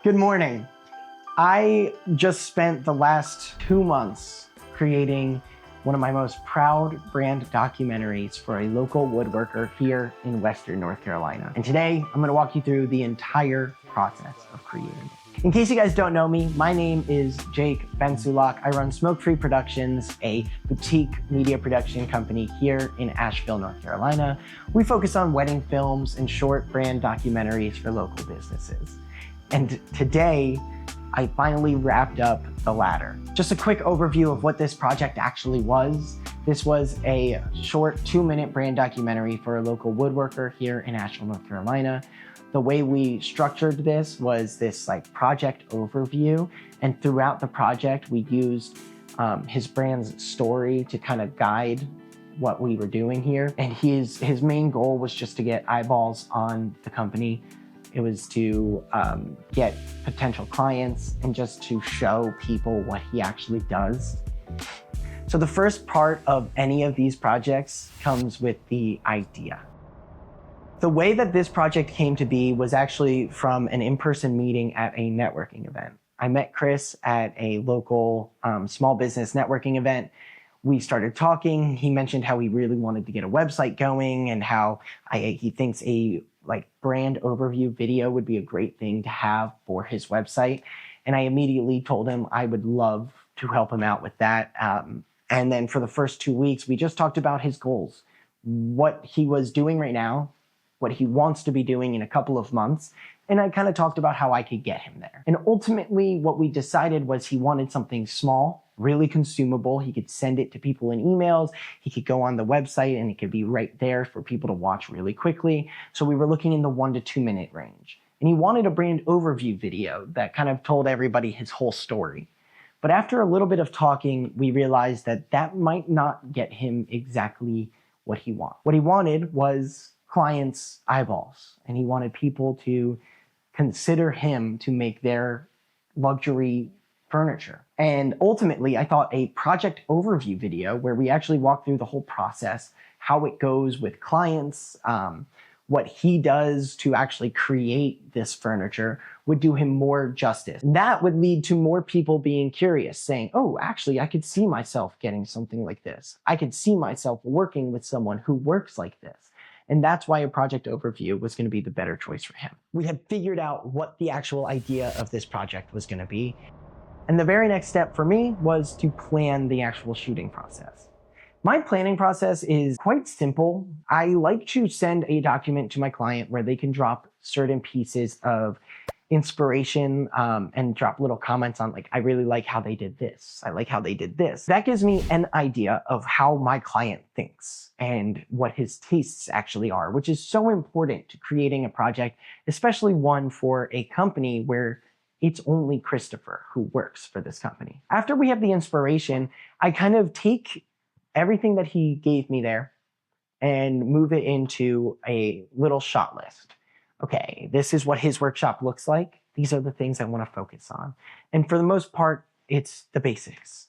Good morning. I just spent the last 2 months creating one of my most proud brand documentaries for a local woodworker here in Western North Carolina. And today, I'm gonna walk you through the entire process of creating it. In case you guys don't know me, my name is Jake Bensulock. I run Smoke Free Productions, a boutique media production company here in Asheville, North Carolina. We focus on wedding films and short brand documentaries for local businesses. And today, I finally wrapped up the latter. Just a quick overview of what this project actually was. This was a short 2-minute brand documentary for a local woodworker here in Asheville, North Carolina. The way we structured this was this project overview, and throughout the project, we used his brand's story to kind of guide what we were doing here. And his main goal was just to get eyeballs on the company. It was to get potential clients and just to show people what he actually does. So the first part of any of these projects comes with the idea. The way that this project came to be was actually from an in-person meeting at a networking event. I met Chris at a local small business networking event. We started talking. He mentioned how he really wanted to get a website going and how he thinks a brand overview video would be a great thing to have for his website. And I immediately told him I would love to help him out with that. And then for the first 2 weeks, we just talked about his goals, what he was doing right now, what he wants to be doing in a couple of months. And I kind of talked about how I could get him there. And ultimately what we decided was he wanted something small, really consumable. He could send it to people in emails. He could go on the website and it could be right there for people to watch really quickly. So we were looking in the 1 to 2 minute range. And he wanted a brand overview video that kind of told everybody his whole story. But after a little bit of talking, we realized that that might not get him exactly what he wanted. What he wanted was clients' eyeballs, and he wanted people to consider him to make their luxury furniture. And ultimately, I thought a project overview video where we actually walk through the whole process, how it goes with clients, what he does to actually create this furniture would do him more justice. That would lead to more people being curious, saying, oh, actually, I could see myself getting something like this. I could see myself working with someone who works like this. And that's why a project overview was going to be the better choice for him. We had figured out what the actual idea of this project was going to be. And the very next step for me was to plan the actual shooting process. My planning process is quite simple. I like to send a document to my client where they can drop certain pieces of inspiration and drop little comments on I really like how they did this. I like how they did this. That gives me an idea of how my client thinks and what his tastes actually are, which is so important to creating a project, especially one for a company where it's only Christopher who works for this company. After we have the inspiration, I kind of take everything that he gave me there and move it into a little shot list. Okay, this is what his workshop looks like. These are the things I want to focus on. And for the most part, it's the basics.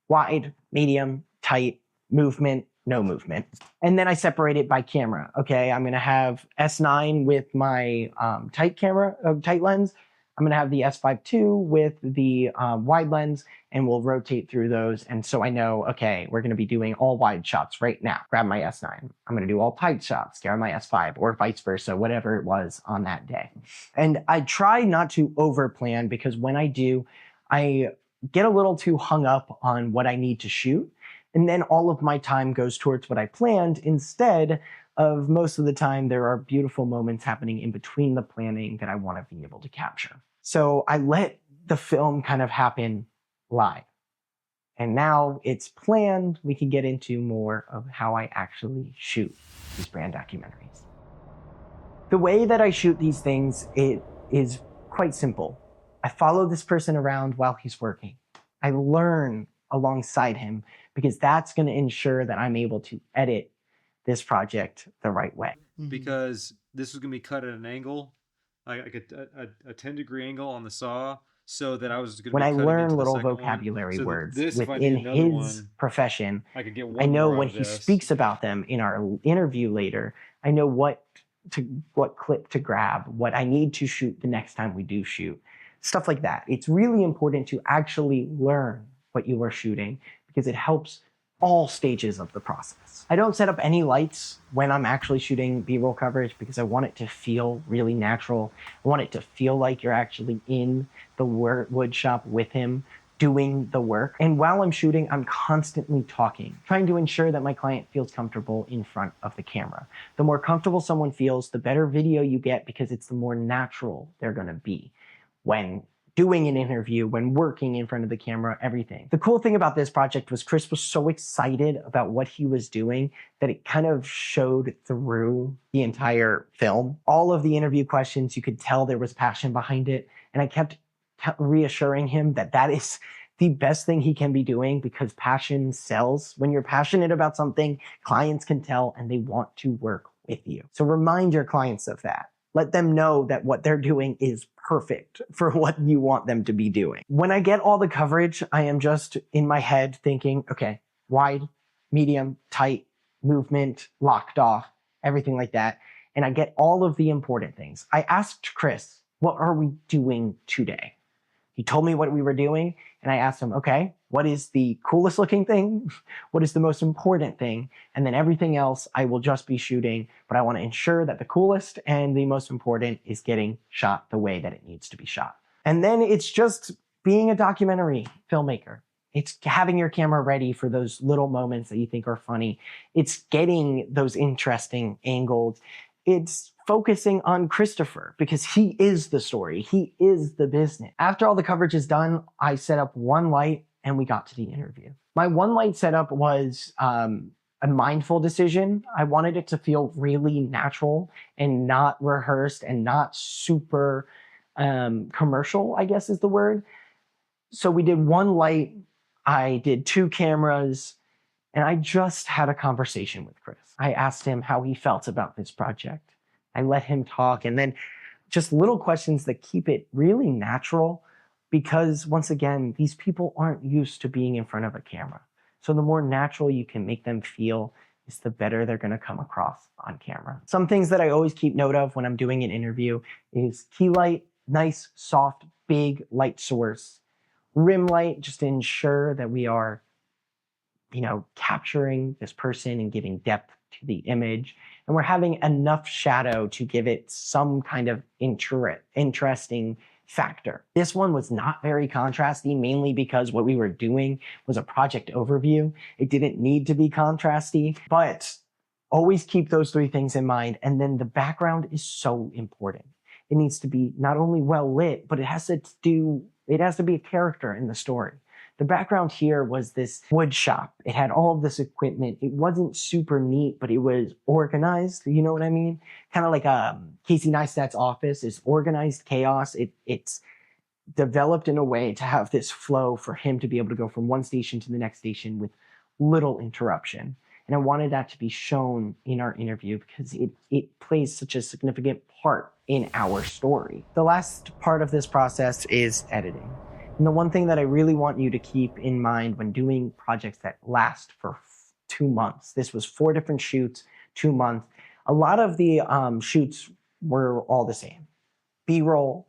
Wide, medium, tight, movement, no movement. And then I separate it by camera. Okay, I'm gonna have S9 with my tight lens. I'm gonna have the S5IIX with the wide lens, and we'll rotate through those. And so I know, okay, we're gonna be doing all wide shots right now. Grab my S9. I'm gonna do all tight shots, grab my S5, or vice versa, whatever it was on that day. And I try not to over plan, because when I do, I get a little too hung up on what I need to shoot. And then all of my time goes towards what I planned instead of most of the time there are beautiful moments happening in between the planning that I want to be able to capture. So I let the film kind of happen live. And now it's planned, we can get into more of how I actually shoot these brand documentaries. The way that I shoot these things, it is quite simple. I follow this person around while he's working. I learn alongside him, because that's going to ensure that I'm able to edit this project the right way. Because this was going to be cut at an angle, like a 10-degree angle on the saw, so that I was going to when be I cutting learn into the little second vocabulary one. So words this, within his profession, I could get one I know more when out of he this. speaks about them in our interview later, I know what what clip to grab, what I need to shoot the next time we do shoot, stuff like that. It's really important to actually learn what you are shooting because it helps all stages of the process. I don't set up any lights when I'm actually shooting B-roll coverage because I want it to feel really natural. I want it to feel like you're actually in the wood shop with him doing the work. And while I'm shooting, I'm constantly talking, trying to ensure that my client feels comfortable in front of the camera. The more comfortable someone feels, the better video you get because it's the more natural they're gonna be when doing an interview, when working in front of the camera, everything. The cool thing about this project was Chris was so excited about what he was doing that it kind of showed through the entire film. All of the interview questions, you could tell there was passion behind it. And I kept reassuring him that that is the best thing he can be doing because passion sells. When you're passionate about something, clients can tell and they want to work with you. So remind your clients of that. Let them know that what they're doing is perfect for what you want them to be doing. When I get all the coverage, I am just in my head thinking, okay, wide, medium, tight, movement, locked off, everything like that. And I get all of the important things. I asked Chris, what are we doing today? He told me what we were doing, and I asked him, okay, what is the coolest looking thing? What is the most important thing? And then everything else I will just be shooting, but I want to ensure that the coolest and the most important is getting shot the way that it needs to be shot. And then it's just being a documentary filmmaker. It's having your camera ready for those little moments that you think are funny. It's getting those interesting angles. It's focusing on Christopher because he is the story. He is the business. After all the coverage is done, I set up one light and we got to the interview. My one light setup was a mindful decision. I wanted it to feel really natural and not rehearsed and not super commercial, I guess is the word. So we did one light. I did 2 cameras. And I just had a conversation with Chris. I asked him how he felt about this project. I let him talk, and then just little questions that keep it really natural because, once again, these people aren't used to being in front of a camera. So the more natural you can make them feel is the better they're gonna come across on camera. Some things that I always keep note of when I'm doing an interview is key light, nice, soft, big light source. Rim light, just to ensure that we are capturing this person and giving depth to the image. And we're having enough shadow to give it some kind of interesting factor. This one was not very contrasty, mainly because what we were doing was a project overview. It didn't need to be contrasty, but always keep those 3 things in mind. And then the background is so important. It needs to be not only well lit, but it has to be a character in the story. The background here was this wood shop. It had all of this equipment. It wasn't super neat, but it was organized. You know what I mean? Kind of like Casey Neistat's office is organized chaos. It's developed in a way to have this flow for him to be able to go from one station to the next station with little interruption. And I wanted that to be shown in our interview because it plays such a significant part in our story. The last part of this process is editing. And the one thing that I really want you to keep in mind when doing projects that last for 2 months, this was 4 different shoots, 2 months. A lot of the shoots were all the same. B-roll,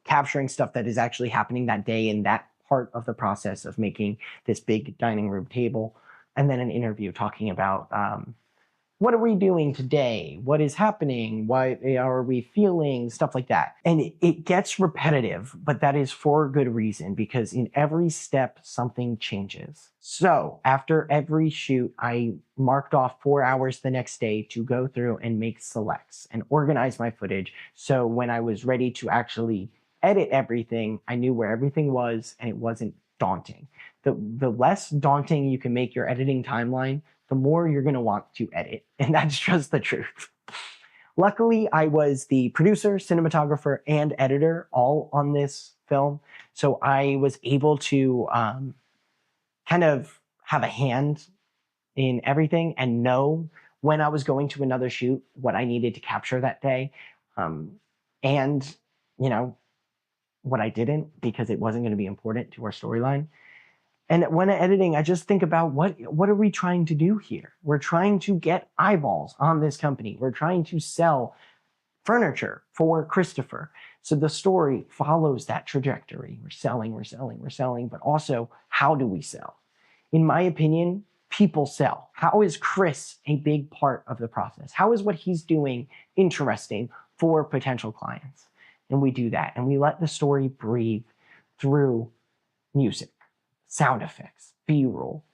capturing stuff that is actually happening that day in that part of the process of making this big dining room table, and then an interview talking about what are we doing today? What is happening? Why are we feeling? Stuff like that. And it gets repetitive, but that is for a good reason because in every step, something changes. So after every shoot, I marked off 4 hours the next day to go through and make selects and organize my footage. So when I was ready to actually edit everything, I knew where everything was and it wasn't daunting. The less daunting you can make your editing timeline, the more you're going to want to edit. And that's just the truth. Luckily, I was the producer, cinematographer, and editor all on this film. So I was able to kind of have a hand in everything and know when I was going to another shoot, what I needed to capture that day. And, what I didn't because it wasn't going to be important to our storyline. And when editing, I just think about what are we trying to do here? We're trying to get eyeballs on this company. We're trying to sell furniture for Christopher. So the story follows that trajectory. We're selling, but also how do we sell? In my opinion, people sell. How is Chris a big part of the process? How is what he's doing interesting for potential clients? And we do that. And we let the story breathe through music, sound effects, B-roll.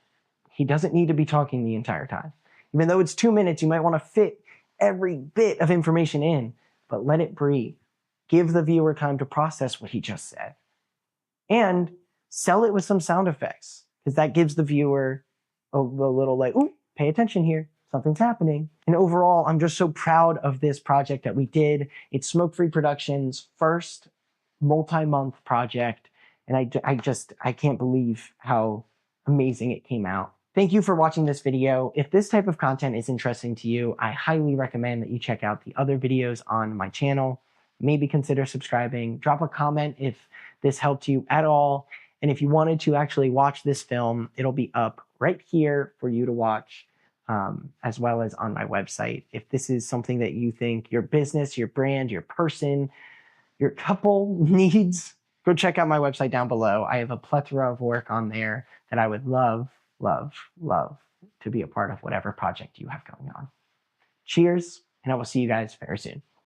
He doesn't need to be talking the entire time. Even though it's 2 minutes, you might want to fit every bit of information in, but let it breathe. Give the viewer time to process what he just said. And sell it with some sound effects, because that gives the viewer a little like, ooh, pay attention here. Something's happening. And overall, I'm just so proud of this project that we did. It's Smoke Free Productions' first multi-month project. And I can't believe how amazing it came out. Thank you for watching this video. If this type of content is interesting to you, I highly recommend that you check out the other videos on my channel. Maybe consider subscribing. Drop a comment if this helped you at all. And if you wanted to actually watch this film, it'll be up right here for you to watch, as well as on my website. If this is something that you think your business, your brand, your person, your couple needs, go check out my website down below. I have a plethora of work on there that I would love to be a part of whatever project you have going on. Cheers, and I will see you guys very soon.